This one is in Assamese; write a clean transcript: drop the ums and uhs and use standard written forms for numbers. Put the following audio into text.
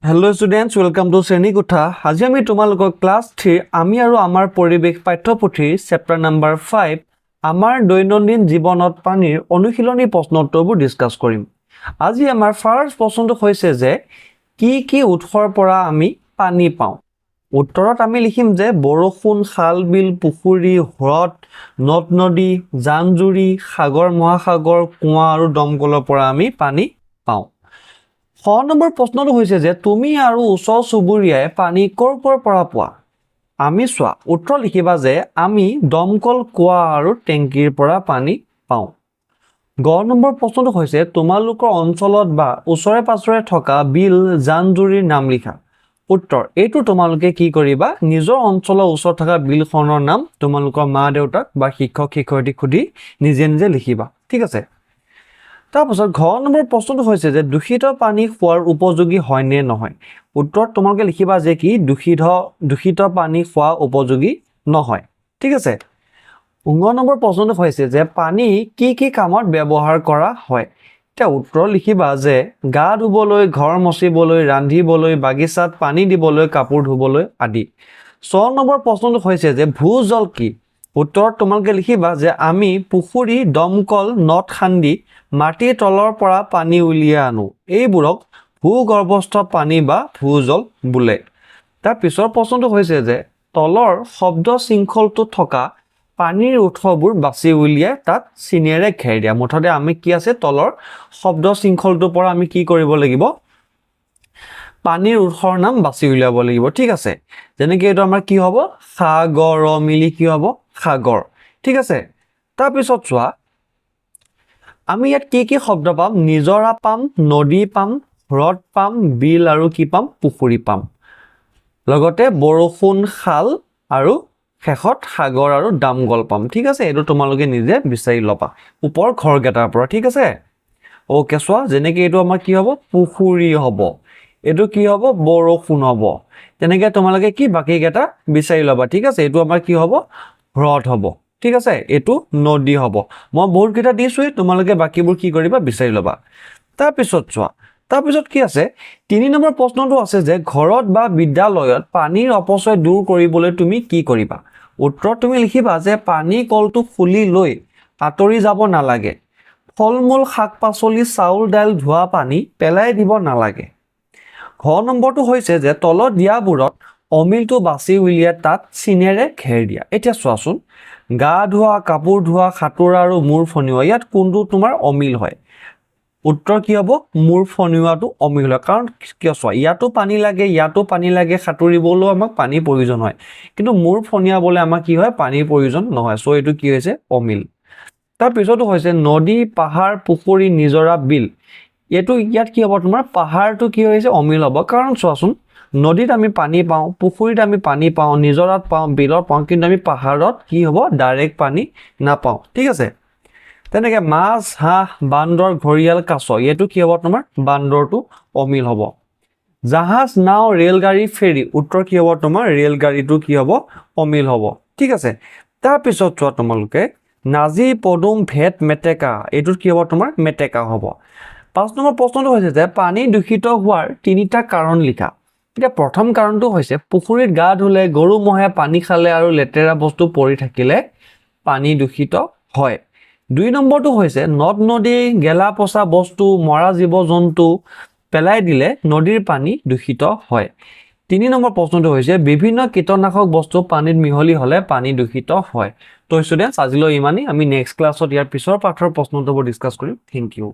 Hello students, welcome to Srenikottha. আজি আমি তোমালোকক ক্লাস 3 আমি আৰু আমাৰ পৰিবেশ পাঠ্যপুথিৰ চেপ্টাৰ নম্বৰ 5 আমাৰ দৈনন্দিন জীৱনত পানীৰ অনুশীলনী প্ৰশ্নোত্তৰবোৰ ডিসকাস কৰিম। আজি আমাৰ ফাৰ্স্ট প্ৰশ্নটো হৈছে যে কি উৎসৰ পৰা আমি পানী পাওঁ। উত্তৰত আমি লিখিম যে বৰষুণ, খাল, বিল, পুখুৰী, হ্ৰদ, নদ-নদী, জান-জুৰি, সাগৰ, মহাসাগৰ, কুঁৱা আৰু দমকলৰ পৰা আমি পানী পাওঁ। 6 নম্বৰ প্ৰশ্নটো হৈছে যে তুমি আৰু ওচৰ চুবুৰীয়াই পানী কৰ পৰা পোৱা। আমি চোৱা উত্তৰ লিখিবা যে আমি দমকল, কুঁৱা আৰু টেংকিৰ পৰা পানী পাওঁ। 10 নম্বৰ প্ৰশ্নটো হৈছে তোমালোকৰ অঞ্চলত বা ওচৰে পাছৰে থকা বিল, জান-জুৰিৰ নাম লিখা। উত্তৰ এইটো তোমালোকে কি কৰিবা নিজৰ অঞ্চলৰ ওচৰত থকা বিলখনৰ নাম তোমালোকৰ মা-দেউতাক বা শিক্ষক শিক্ষয়িত্ৰীক সুধি নিজে লিখিবা। ঠিক আছে। তাৰপিছত 10 নম্বৰ প্ৰশ্নটো হৈছে যে দূষিত পানী খোৱাৰ উপযোগী হয় নে নহয়। উত্তৰত তোমালোকে লিখিবা যে কি দূষিত পানী খোৱা উপযোগী নহয়। ঠিক আছে। 19 নম্বৰ প্ৰশ্নটো হৈছে যে পানী কি কামত ব্যৱহাৰ কৰা হয়। এতিয়া উত্তৰ লিখিবা যে গা ধুবলৈ, ঘৰ মচিবলৈ, ৰান্ধিবলৈ, বাগিচাত পানী দিবলৈ, কাপোৰ ধুবলৈ আদি। 6 নম্বৰ প্ৰশ্নটো হৈছে যে ভূজল কি। উত্তৰত তোমালোকে লিখিবা যে আমি পুখুৰী, দমকল, নদ খান্দি মাটিৰ তলৰ পৰা পানী উলিয়াই আনো। এইবোৰক ভূগৰ্ভস্থ পানী বা ভূজল বোলে। তাৰ পিছৰ প্ৰশ্নটো হৈছে যে তলৰ শব্দ শৃংখলটোত থকা পানীৰ উৎসবোৰ বাছি উলিয়াই তাত চিনেৰে ঘেৰি দিয়া। মুঠতে আমি কি আছে তলৰ শব্দ শৃংখলটোৰ পৰা আমি কি কৰিব লাগিব পানীৰ উৎসৰ নাম বাছি উলিয়াব লাগিব। ঠিক আছে। যেনেকৈ এইটো আমাৰ কি হ'ব সাগৰ মিলি কি হ'ব সাগৰ। ঠিক আছে। তাৰ পিছত চোৱা আমি ইয়াত কি শব্দ পাম নিজৰা পাম, নদী পাম, হ্ৰদ পাম, বিল আৰু কি পাম পুখুৰী পাম। লগতে বৰষুণ, খাল আৰু শেষত সাগৰ আৰু দমকল পাম। ঠিক আছে। এইটো তোমালোকে নিজে বিচাৰি ল'বা ওপৰ ঘৰকেইটাৰ পৰা। ঠিক আছে। ওকে চোৱা যেনেকৈ এইটো আমাৰ কি হ'ব পুখুৰী হ'ব, এইটো কি হ'ব বৰষুণ হ'ব। তেনেকৈ তোমালোকে কি বাকীকেইটা বিচাৰি ল'বা। ঠিক আছে। এইটো আমাৰ কি হ'ব হ্ৰদ হ'ব। ঠিক আছে। এইটো নদী হ'ব। মই বহুত কেইটা দিছোঁই তোমালোকে বাকীবোৰ কি কৰিবা বিচাৰি ল'বা। তাৰপিছত চোৱা তাৰপিছত কি আছে 3 নম্বৰ প্ৰশ্নটো আছে যে ঘৰত বা বিদ্যালয়ত পানীৰ অপচয় দূৰ কৰিবলৈ তুমি কি কৰিবা। উত্তৰত তুমি লিখিবা যে পানী কলটো খুলি লৈ আঁতৰি যাব নালাগে। ফল-মূল, শাক-পাচলি, চাউল, দাইল ধোৱা পানী পেলাই দিব নালাগে। ঘ নম্বৰটো হৈছে যে তলত দিয়াবোৰত অমিলটো বাছি উলিয়াই তাত চিনেৰে ঘেৰ দিয়া। এতিয়া চোৱাচোন গা ধোৱা, কাপোৰ ধোৱা, সাঁতোৰা আৰু মূৰ ফনিওৱা ইয়াত কোনটো তোমাৰ অমিল হয়। উত্তৰ কি হ'ব মূৰ ফনিওৱাটো অমিল হয়। কাৰণ কিয় চোৱা ইয়াতো পানী লাগে, ইয়াতো পানী লাগে, সাঁতুৰিবলৈও আমাক পানীৰ প্ৰয়োজন হয়, কিন্তু মূৰ ফনিয়াবলৈ আমাক কি হয় পানীৰ প্ৰয়োজন নহয়। চ' এইটো কি হৈছে অমিল। তাৰপিছতো হৈছে নদী, পাহাৰ, পুখুৰী, নিজৰা, বিল। ইয়াত কি হ'ব তোমাৰ পাহাৰটো কি হৈছে অমিল হ'ব। কাৰণ চোৱাচোন নদীত আমি পানী পাওঁ, পুখুৰীত আমি পানী পাওঁ, নিজৰাত পাওঁ, বিলত পাওঁ, কিন্তু আমি পাহাৰত কি হ'ব ডাইৰেক্ট পানী নাপাওঁ। ঠিক আছে। তেনেকৈ মাছ, হাঁহ, বান্দৰ, ঘৰিয়াল, কাছ এইটো কি হ'ব তোমাৰ বান্দৰটো অমিল হ'ব। জাহাজ, নাও, ৰেলগাড়ী, ফেৰী উত্তৰ কি হ'ব তোমাৰ ৰেলগাড়ীটো কি হ'ব অমিল হ'ব। ঠিক আছে। তাৰপিছত চোৱা তোমালোকে নাজি, পদুম, ভেট, মেটেকা এইটোত কি হ'ব তোমাৰ মেটেকা হ'ব। 5 নম্বৰ প্ৰশ্নটো হৈছে যে পানী দূষিত হোৱাৰ 3টা কাৰণ লিখা। এতিয়া প্ৰথম কাৰণটো হৈছে পুখুৰীত গা ধুলে, গৰু ম'হে পানী খালে আৰু লেতেৰা বস্তু পৰি থাকিলে পানী দূষিত হয়। 2 নম্বৰটো হৈছে নদ-নদী, গেলা পচা বস্তু, মৰা জীৱ-জন্তু পেলাই দিলে নদীৰ পানী দূষিত হয়। 3 নম্বৰ প্ৰশ্নটো হৈছে বিভিন্ন কীটনাশক বস্তু পানীত মিহলি হ'লে পানী দূষিত হয়। তো ষ্টুডেণ্টছ আজিলৈ ইমানেই। আমি নেক্সট ক্লাছত ইয়াৰ পিছৰ পাঠৰ প্ৰশ্নোত্তৰবোৰ ডিছকাছ কৰিম। Thank U.